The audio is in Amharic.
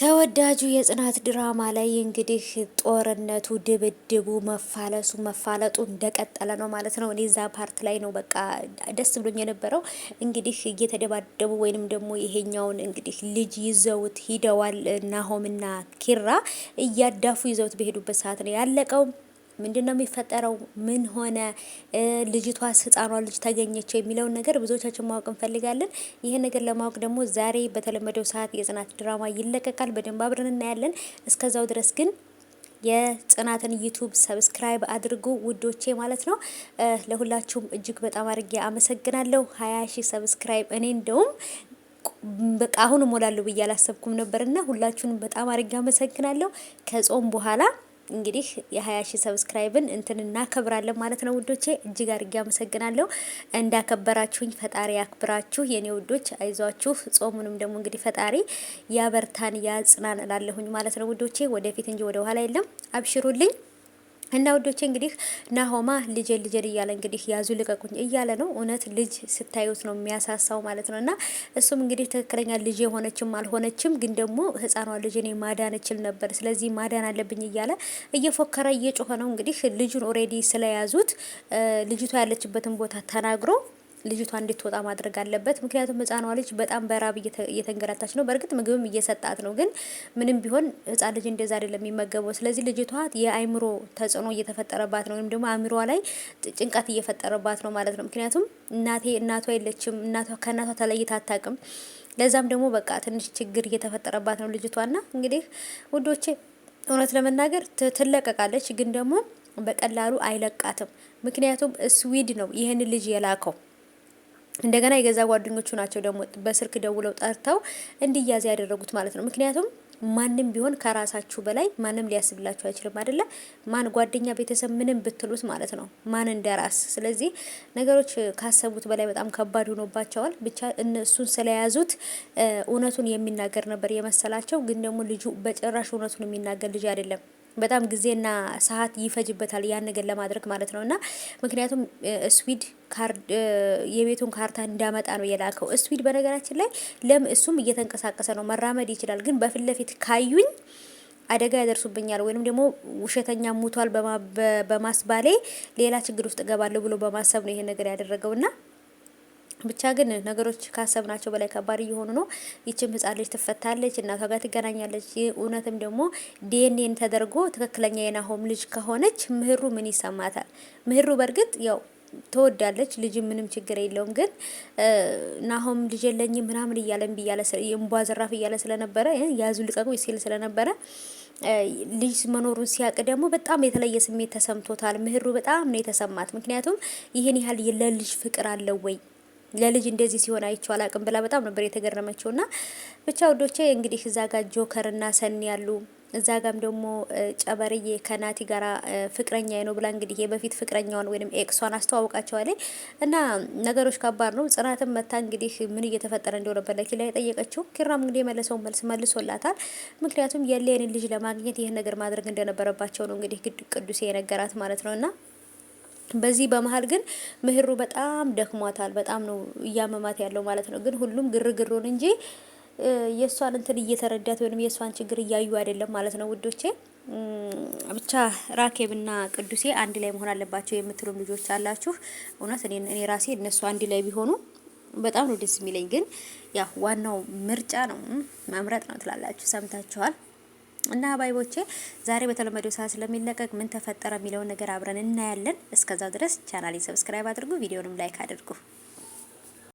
ተወዳጁ የጽናት ድራማ ላይ እንግዲህ ጦርነቱ፣ ድብድቡ፣ መፋለጡ እንደቀጠለ ነው ማለት ነው። እኔ እዛ ፓርት ላይ ነው በቃ ደስ ብሎኝ የነበረው። እንግዲህ እየተደባደቡ ወይንም ደግሞ ይሄኛውን እንግዲህ ልጅ ይዘውት ሂደዋል። ናሆምና ኪራ እያዳፉ ይዘውት በሄዱበት ሰዓት ነው ያለቀው። ምንድነው የሚፈጠረው? ምን ሆነ? ልጅቷስ ህፃኗ ልጅ ተገኘችው የሚለውን ነገር ብዙዎቻችን ማወቅ እንፈልጋለን። ይሄን ነገር ለማወቅ ደግሞ ዛሬ በተለመደው ሰዓት የጽናት ድራማ ይለቀቃል። በደንብ አብረን እናያለን። እስከዛው ድረስ ግን የጽናትን ዩቲዩብ ሰብስክራይብ አድርጉ ውዶቼ ማለት ነው። ለሁላችሁም እጅግ በጣም አድርጌ አመሰግናለሁ። 20 ሺህ ሰብስክራይብ እኔ እንደውም በቃ አሁን እሞላለሁ ብዬ አላሰብኩም ነበርና ሁላችሁንም በጣም አድርጌ አመሰግናለሁ። ከጾም በኋላ እንግዲህ የ20 ሺህ ሰብስክራይብን እናከብራለን ማለት ነው ውዶቼ። እጅግ አድርጌ አመሰግናለሁ። እንዳከበራችሁኝ ፈጣሪ ያክብራችሁ የኔ ውዶች፣ አይዟችሁ። ጾሙንም ደግሞ እንግዲህ ፈጣሪ ያበርታን ያጽናን እላለሁኝ ማለት ነው ውዶቼ። ወደፊት እንጂ ወደ ኋላ የለም። አብሽሩልኝ። እና ውዶቼ እንግዲህ ናሆማ ልጄን እያለ እንግዲህ ያዙ ልቀቁኝ እያለ ነው። እውነት ልጅ ስታዩት ነው የሚያሳሳው ማለት ነው። እና እሱም እንግዲህ ትክክለኛ ልጅ የሆነችም አልሆነችም፣ ግን ደግሞ ህፃኗ ልጅ እኔ ማዳን እችል ነበር፣ ስለዚህ ማዳን አለብኝ እያለ እየፎከረ እየጮኸ ነው። እንግዲህ ልጁን ኦሬዲ ስለያዙት ልጅቷ ያለችበትን ቦታ ተናግሮ ልጅቷ እንድትወጣ ማድረግ አለበት። ምክንያቱም ህፃኗ ልጅ በጣም በራብ እየተንገላታች ነው። በእርግጥ ምግብም እየሰጣት ነው፣ ግን ምንም ቢሆን ህፃን ልጅ እንደዛ አይደለም የሚመገበው። ስለዚህ ልጅቷ የአይምሮ ተጽዕኖ እየተፈጠረባት ነው፣ ወይም ደግሞ አእምሯ ላይ ጭንቀት እየፈጠረባት ነው ማለት ነው። ምክንያቱም እናቷ የለችም፣ ከእናቷ ተለይታ አታውቅም። ለዛም ደግሞ በቃ ትንሽ ችግር እየተፈጠረባት ነው ልጅቷና እንግዲህ ውዶቼ እውነት ለመናገር ትለቀቃለች፣ ግን ደግሞ በቀላሉ አይለቃትም። ምክንያቱም ስዊድ ነው ይህን ልጅ የላከው። እንደገና የገዛ ጓደኞቹ ናቸው ደግሞ በስልክ ደውለው ጠርተው እንዲያዝ ያደረጉት ማለት ነው። ምክንያቱም ማንም ቢሆን ከራሳችሁ በላይ ማንም ሊያስብላችሁ አይችልም አይደለ? ማን ጓደኛ፣ ቤተሰብ ምንም ብትሉት ማለት ነው ማን እንደራስ። ስለዚህ ነገሮች ካሰቡት በላይ በጣም ከባድ ሆኖባቸዋል። ብቻ እነሱን ስለያዙት እውነቱን የሚናገር ነበር የመሰላቸው፣ ግን ደግሞ ልጁ በጭራሽ እውነቱን የሚናገር ልጅ አይደለም። በጣም ጊዜና ሰዓት ይፈጅበታል ያን ነገር ለማድረግ ማለት ነው። እና ምክንያቱም ስዊድ የቤቱን ካርታ እንዳመጣ ነው የላከው። ስዊድ በነገራችን ላይ እሱም እየተንቀሳቀሰ ነው፣ መራመድ ይችላል። ግን በፊት ለፊት ካዩኝ አደጋ ያደርሱብኛል ወይንም ደግሞ ውሸተኛ ሙቷል በማስባሌ ሌላ ችግር ውስጥ እገባለሁ ብሎ በማሰብ ነው ይሄን ነገር ያደረገውና ብቻ ግን ነገሮች ካሰብናቸው በላይ ከባድ እየሆኑ ነው። ይችም ህጻን ልጅ ትፈታለች፣ እናቷ ጋር ትገናኛለች። እውነትም ደግሞ ዲኤንኤን ተደርጎ ትክክለኛ የናሆም ልጅ ከሆነች ምህሩ ምን ይሰማታል? ምህሩ በእርግጥ ያው ትወዳለች ልጅ፣ ምንም ችግር የለውም። ግን ናሆም ልጅ የለኝም ምናምን እያለ እምቧ ዘራፍ እያለ ስለነበረ ያዙ ልቀቁ ሲል ስለነበረ ልጅ መኖሩን ሲያቅ ደግሞ በጣም የተለየ ስሜት ተሰምቶታል። ምህሩ በጣም ነው የተሰማት። ምክንያቱም ይህን ያህል ለልጅ ፍቅር አለው ወይ ለልጅ እንደዚህ ሲሆን አይቼው አላቅም ብላ በጣም ነበር የተገረመችውና ብቻ ወዶቼ እንግዲህ እዛ ጋር ጆከርና ሰኒ ያሉ እዛ ጋም ደግሞ ጨበርዬ ከናቲ ጋራ ፍቅረኛ ነው ብላ እንግዲህ የበፊት ፍቅረኛዋን ወይንም ኤክሷን አስተዋውቃቸዋለች። እና ነገሮች ከባድ ነው። ጽናትም መታ እንግዲህ ምን እየተፈጠረ እንደሆነ በለኪ ላይ ጠየቀችው። ኪራም እንግዲህ የመለሰው መልስ መልሶላታል። ምክንያቱም የሌንን ልጅ ለማግኘት ይህን ነገር ማድረግ እንደነበረባቸው ነው እንግዲህ ቅዱሴ የነገራት ማለት ነውና በዚህ በመሀል ግን ምህሩ በጣም ደክሟታል። በጣም ነው እያመማት ያለው ማለት ነው። ግን ሁሉም ግርግሩን እንጂ የሷን እንትን እየተረዳት ወይንም የሷን ችግር እያዩ አይደለም ማለት ነው ውዶቼ። ብቻ ራኬብና ቅዱሴ አንድ ላይ መሆን አለባቸው የምትሉም ልጆች አላችሁ። እውነት እኔ ራሴ እነሱ አንድ ላይ ቢሆኑ በጣም ነው ደስ የሚለኝ። ግን ያው ዋናው ምርጫ ነው፣ መምረጥ ነው ትላላችሁ። ሰምታችኋል። እና ባይቦቼ ዛሬ በተለመደው ሰዓት ስለሚለቀቅ ምን ተፈጠረ የሚለውን ነገር አብረን እናያለን። እስከዛው ድረስ ቻናሌን ሰብስክራይብ አድርጉ፣ ቪዲዮንም ላይክ አድርጉ።